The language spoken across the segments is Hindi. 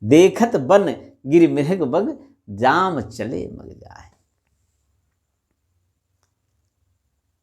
देखत बन गिर मृग बग, जाम चले मग जाए।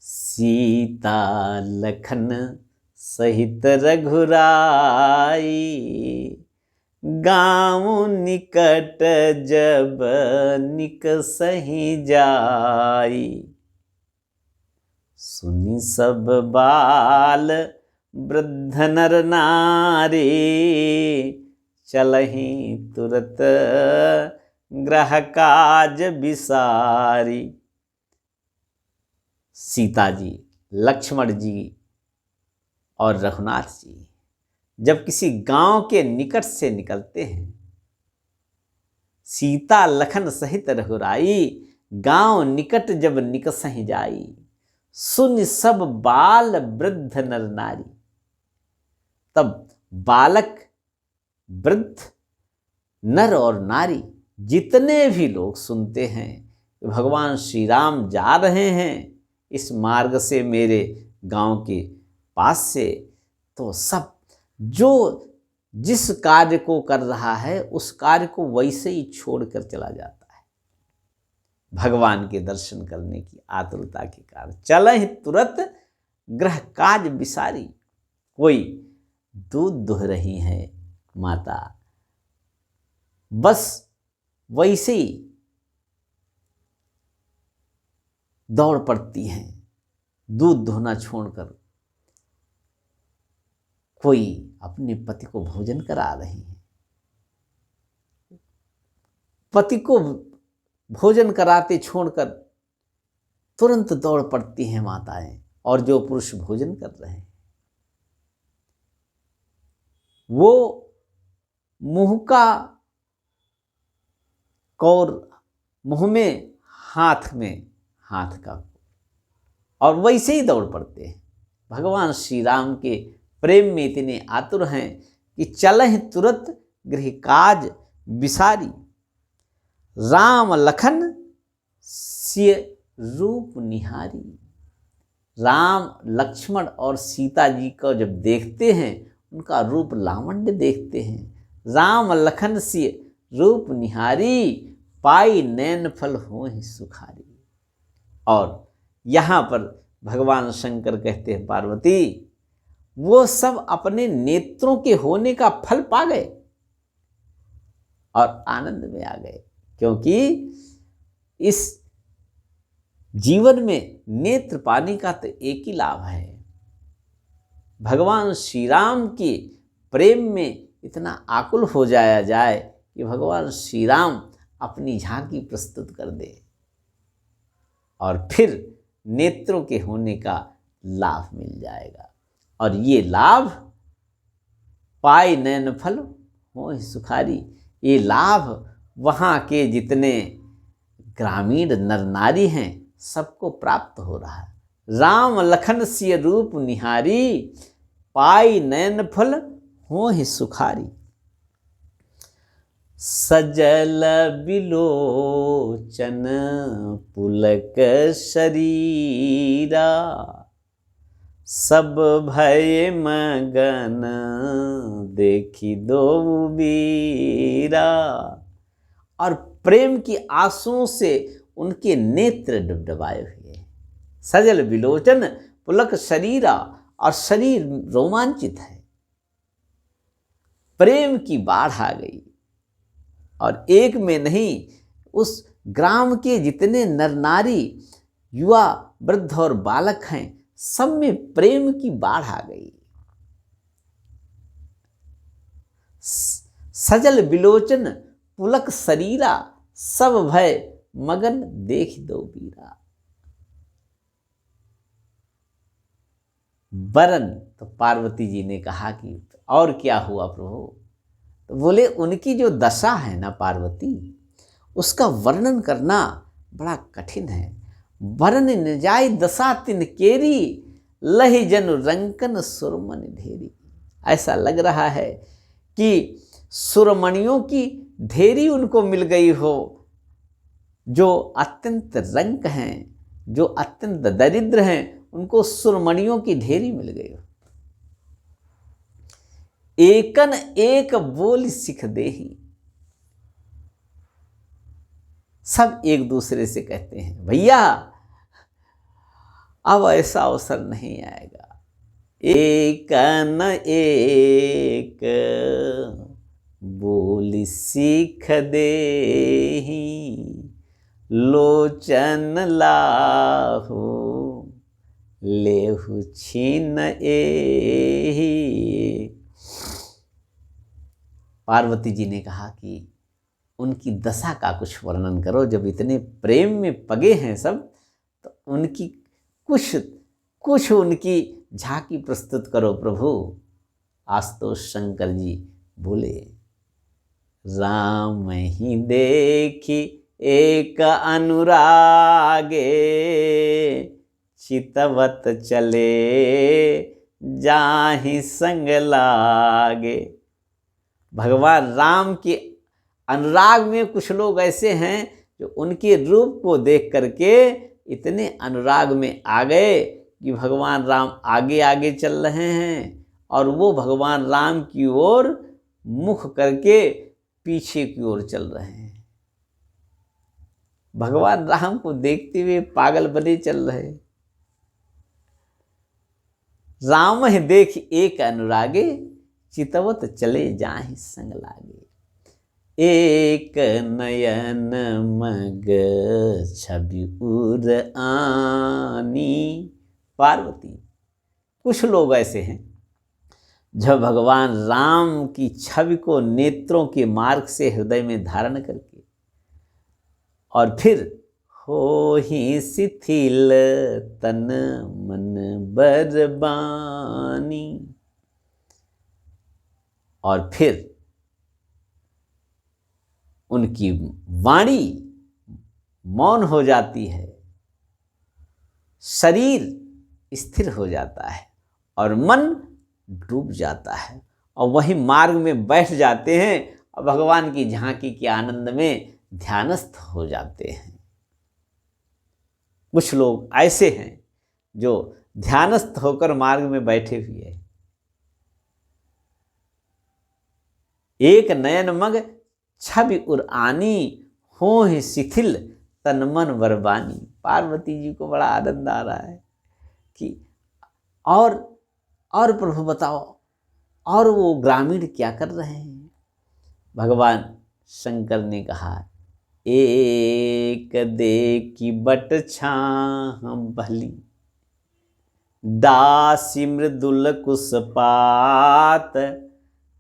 सीता लखन सहित रघुराई, गाँव निकट जब निकसहि जाई। सुनि सब बाल वृद्ध नर नारी, चलहि तुरत ग्रह काज बिसारी। सीता जी, लक्ष्मण जी और रघुनाथ जी जब किसी गांव के निकट से निकलते हैं, सीता लखन सहित रघुराई, गांव निकट जब निकसहि जाई। सुन सब बाल वृद्ध नर नारी। तब बालक, वृद्ध, नर और नारी जितने भी लोग सुनते हैं भगवान श्री राम जा रहे हैं इस मार्ग से मेरे गांव के पास से, तो सब जो जिस कार्य को कर रहा है उस कार्य को वैसे ही छोड़कर चला जाता है, भगवान के दर्शन करने की आतुरता के कारण। चलहि तुरत ग्रह काज बिसारी। कोई दूध दुह रही है माता, बस वैसे ही दौड़ पड़ती हैं दूध दुहना छोड़कर। कोई अपने पति को भोजन करा रही है, पति को भोजन कराते छोड़कर तुरंत दौड़ पड़ती हैं माताएं। और जो पुरुष भोजन कर रहे हैं वो मुंह का और मुंह में हाथ का, और वैसे ही दौड़ पड़ते हैं। भगवान श्री राम के प्रेम में इतने आतुर हैं कि चलहि तुरत गृह काज बिसारी। राम लखन सिय रूप निहारी। राम, लक्ष्मण और सीता जी को जब देखते हैं उनका रूप लावण्य देखते हैं। राम लखन सिय रूप निहारी, पाई नैन फल होहि सुखारी। और यहाँ पर भगवान शंकर कहते हैं पार्वती, वो सब अपने नेत्रों के होने का फल पा गए और आनंद में आ गए, क्योंकि इस जीवन में नेत्र पाने का तो एक ही लाभ है। भगवान श्री राम के प्रेम में इतना आकुल हो जाया जाए कि भगवान श्री राम अपनी झांकी प्रस्तुत कर दे और फिर नेत्रों के होने का लाभ मिल जाएगा। और ये लाभ पाई नैन फल होहि सुखारी, ये लाभ वहाँ के जितने ग्रामीण नर नारी हैं सबको प्राप्त हो रहा है। राम लखन सिय रूप निहारी, पाई नैन फल होहि सुखारी। सजल बिलोचन पुलक शरीरा, सब भय मगन देखी दो बीरा। और प्रेम की आंसुओं से उनके नेत्र डबडबाए हुए। सजल बिलोचन पुलक शरीरा, और शरीर रोमांचित है। प्रेम की बाढ़ आ गई और एक में नहीं, उस ग्राम के जितने नर नारी, युवा, वृद्ध और बालक हैं सब में प्रेम की बाढ़ आ गई। सजल बिलोचन पुलक शरीरा, सब भय मगन देख दो बीरा। वरन तो पार्वती जी ने कहा कि और क्या हुआ प्रभु? तो बोले उनकी जो दशा है ना पार्वती, उसका वर्णन करना बड़ा कठिन है। वरन न जाय दशा तिन केरी, लहि जनु रंकन सुरमन ढेरी। ऐसा लग रहा है कि सुरमणियों की ढेरी उनको मिल गई हो, जो अत्यंत रंक हैं, जो अत्यंत दरिद्र हैं, उनको सुरमणियों की ढेरी मिल गई हो। एकन एक बोल सिख देही। सब एक दूसरे से कहते हैं भैया अब ऐसा अवसर नहीं आएगा। एकन एक बोल सीख देही, लोचन लाहू लेहु छीन एही। पार्वती जी ने कहा कि उनकी दशा का कुछ वर्णन करो, जब इतने प्रेम में पगे हैं सब, तो उनकी कुछ उनकी झांकी प्रस्तुत करो प्रभु। आशुतोष शंकर जी बोले, राम ही देखी एक अनुरागे, चितवत चले जाहि संग लागे। भगवान राम के अनुराग में कुछ लोग ऐसे हैं जो उनके रूप को देख करके इतने अनुराग में आ गए कि भगवान राम आगे आगे चल रहे हैं और वो भगवान राम की ओर मुख करके पीछे की ओर चल रहे हैं। भगवान राम को देखते हुए पागल बने चल रहे। राम ही देख एक अनुरागे, चितवत चले जाहि संग लागे। एक नयन मग छवि उर आनी। पार्वती, कुछ लोग ऐसे हैं जब भगवान राम की छवि को नेत्रों के मार्ग से हृदय में धारण करके और फिर हो ही शिथिल तन मन बरबानी, और फिर उनकी वाणी मौन हो जाती है, शरीर स्थिर हो जाता है और मन डूब जाता है और वहीं मार्ग में बैठ जाते हैं और भगवान की झांकी के आनंद में ध्यानस्थ हो जाते हैं। कुछ लोग ऐसे हैं जो ध्यानस्थ होकर मार्ग में बैठे हुए हैं। एक नयन मग छवि उर आनी, हो ही शिथिल तन मन बरबानी। पार्वती जी को बड़ा आनंद आ रहा है कि और प्रभु बताओ, और वो ग्रामीण क्या कर रहे हैं। भगवान शंकर ने कहा, एक देखी बट छाह भली, दासी मृदुल कुसपात,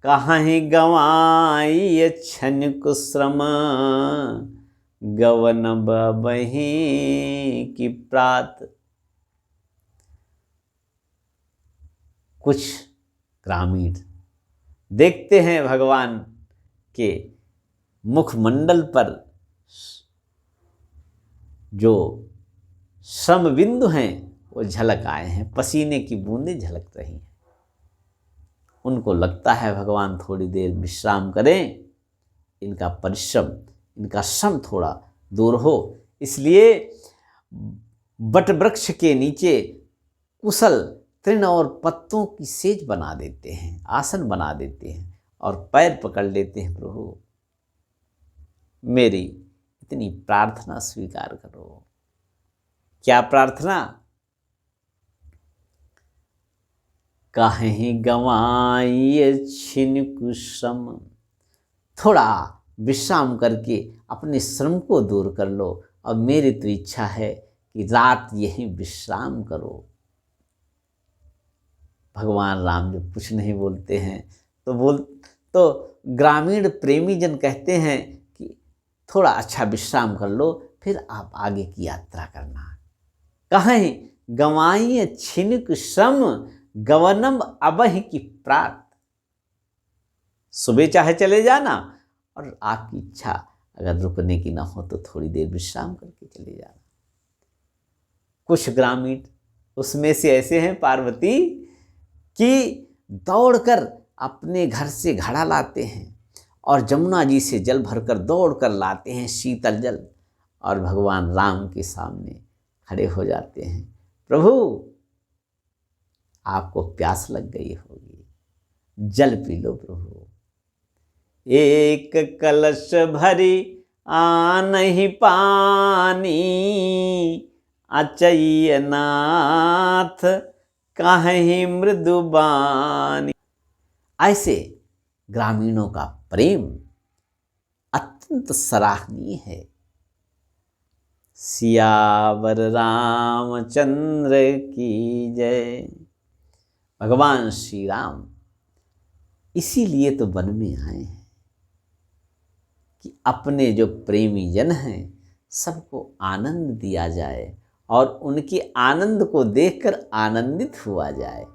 कहीं गवाई छन कुश्रम, गवन बही की प्रात। कुछ ग्रामीण देखते हैं भगवान के मुखमंडल पर जो श्रम बिंदु हैं वो झलक आए हैं, पसीने की बूंदें झलक रही हैं। उनको लगता है भगवान थोड़ी देर विश्राम करें, इनका परिश्रम, इनका श्रम थोड़ा दूर हो। इसलिए बट वृक्ष के नीचे कुशल तृण और पत्तों की सेज बना देते हैं, आसन बना देते हैं और पैर पकड़ लेते हैं। प्रभु मेरी इतनी प्रार्थना स्वीकार करो। क्या प्रार्थना? काहे गंवाई छिन कुश्रम, थोड़ा विश्राम करके अपने श्रम को दूर कर लो। और मेरी तो इच्छा है कि रात यहीं विश्राम करो। भगवान राम जब कुछ नहीं बोलते हैं तो ग्रामीण प्रेमी जन कहते हैं कि थोड़ा अच्छा विश्राम कर लो, फिर आप आगे की यात्रा करना। कहीं गंवाई छिन श्रम, गवनम अबहि की प्रात। सुबह चाहे चले जाना और आपकी इच्छा अगर रुकने की ना हो तो थोड़ी देर विश्राम करके चले जाना। कुछ ग्रामीण उसमें से ऐसे हैं पार्वती कि दौड़कर अपने घर से घड़ा लाते हैं और जमुना जी से जल भरकर दौड़कर लाते हैं, शीतल जल, और भगवान राम के सामने खड़े हो जाते हैं। प्रभु आपको प्यास लग गई होगी, जल पी लो प्रभु। एक कलश भरी आनहि पानी, अचैय नाथ काहि मृदुबानी। ऐसे ग्रामीणों का प्रेम अत्यंत सराहनीय है। सियावर रामचंद्र की जय। भगवान श्री राम इसीलिए तो वन में आए हैं कि अपने जो प्रेमी जन हैं सबको आनंद दिया जाए और उनके आनंद को देखकर आनंदित हुआ जाए।